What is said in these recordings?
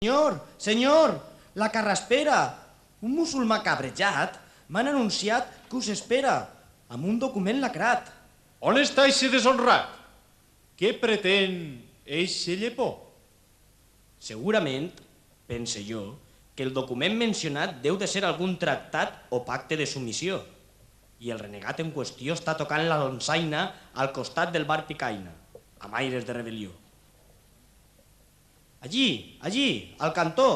Senyor, senyor, la carraspera. Un musulmà cabrejat m'han anunciat que us espera, amb un document lacrat. On està eixe deshonrat? Què pretén eixe llepó? Segurament, pense jo, que el document mencionat deu de ser algun tractat o pacte de submissió. I el renegat en qüestió està tocant la donsaina al costat del bar Picaina, amb aires de rebel·lió. Allí, al cantó,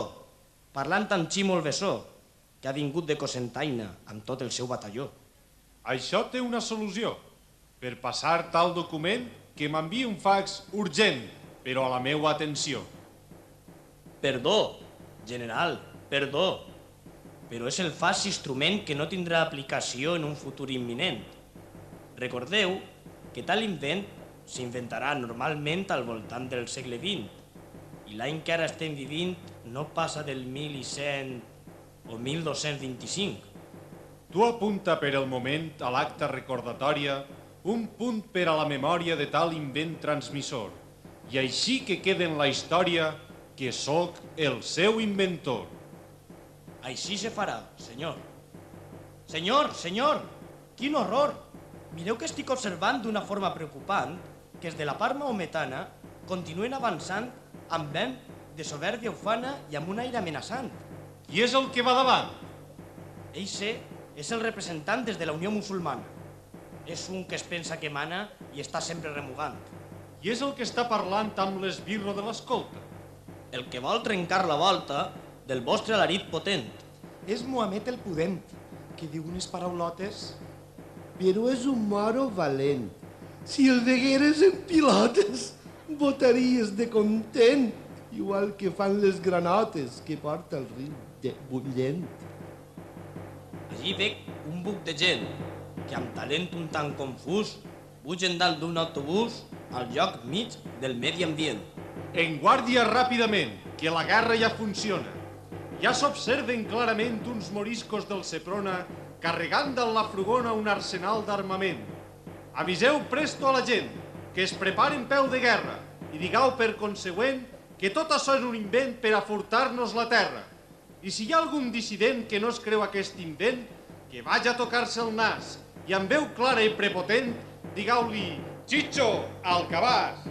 parlant amb Ximo el Bessó, que ha vingut de Cocentaina amb tot el seu batalló. Això té una solució. Per passar tal document, que m'enviï un fax urgent, però a la meua atenció. Perdó, general, perdó, però és el fals instrument que no tindrà aplicació en un futur imminent. Recordeu que tal invent s'inventarà normalment al voltant del segle XX i l'any que ara estem vivint no passa del 1100 o 1225. Tu apunta per el moment a l'acta recordatòria un punt per a la memòria de tal invent transmissor i així que quede en la història que sóc el seu inventor. Així se farà, senyor. Senyor, quin horror! Mireu que estic observant d'una forma preocupant que els de la part maometana continuen avançant amb vent de soberbia ufana i amb un aire amenaçant. Qui és el que va davant? Eixe és el representant des de la Unió Musulmana. És un que es pensa que mana i està sempre remugant. Qui és el que està parlant amb l'esbirro de l'escolta? El que vol trencar la volta del vostre alarit potent. És Mohamed el Pudent, que diu unes paraulotes. Però és un moro valent. Si el vegueres en pilotes, botaries de content, igual que fan les granotes que porta el riu de Bullent. Allí veig un buc de gent que amb talent un tant confús pugen dalt d'un autobús al lloc mig del medi ambient. En guàrdia ràpidament, que la guerra ja funciona. Ja s'observen clarament uns moriscos del Seprona carregant en la furgona un arsenal d'armament. Aviseu presto a la gent que es preparen peu de guerra i digueu per consegüent que tot això és un invent per a furtar-nos la terra. I si hi ha algun dissident que no es creu aquest invent, que vagi a tocar-se el nas i amb veu clara i prepotent digueu-li «Chicho, al cabàs!»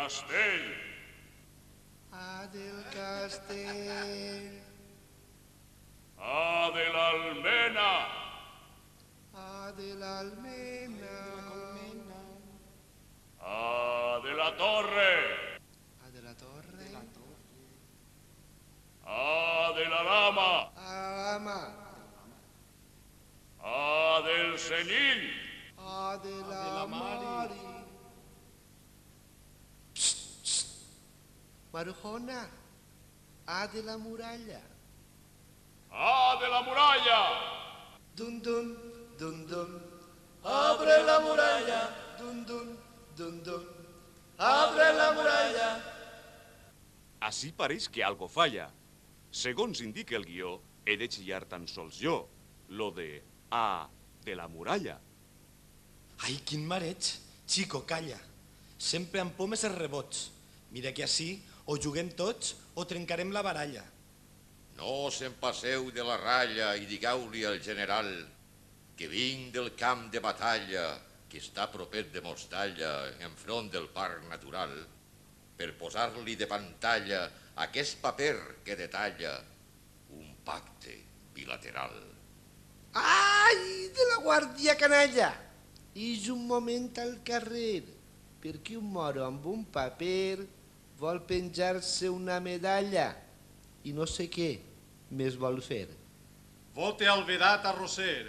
castell. A del castell, A de l'almena. a de l'almena, A de la torre. a de la torre, A de la dama. a l'ama, A del senil. a de la mari. Marujona, a de la muralla. A de la muralla. Dun dun, dun dun. Abre la muralla. Dun dun, dun dun. Abre la muralla. Ací pareix que algo falla. Segons indica el guió, he de xillar tan sols jo, lo de A de la muralla. Ai, quin mareig. Chico, calla. Sempre em pomes els rebots. Mira que així o juguem tots o trencarem la baralla. No se'n passeu de la ratlla i digueu-li al general que vinc del camp de batalla, que està propet de Mostalla, enfront del parc natural, per posar-li de pantalla aquest paper que detalla un pacte bilateral. Ai, de la guàrdia canalla! És un moment al carrer, perquè un moro amb un paper vol penjar-se una medalla i no sé què més vol fer. Vote al vedat a Roser,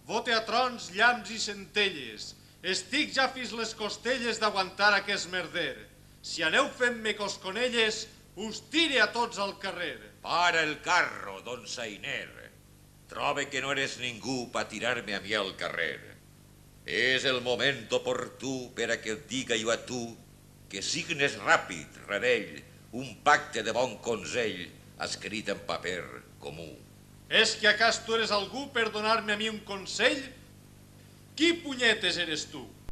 vote a trons, llamps i centelles. Estic ja fins les costelles d'aguantar aquest merder. Si aneu fent-me cosconelles, us tire a tots al carrer. Para el carro, don Sainer. Trobe que no eres ningú per tirar-me a mi al carrer. És el moment oportú per a que et diga jo a tu que signes ràpid, rebell, un pacte de bon consell escrit en paper comú. És que acas tu eres algú per donar-me a mi un consell? Qui punyetes eres tu?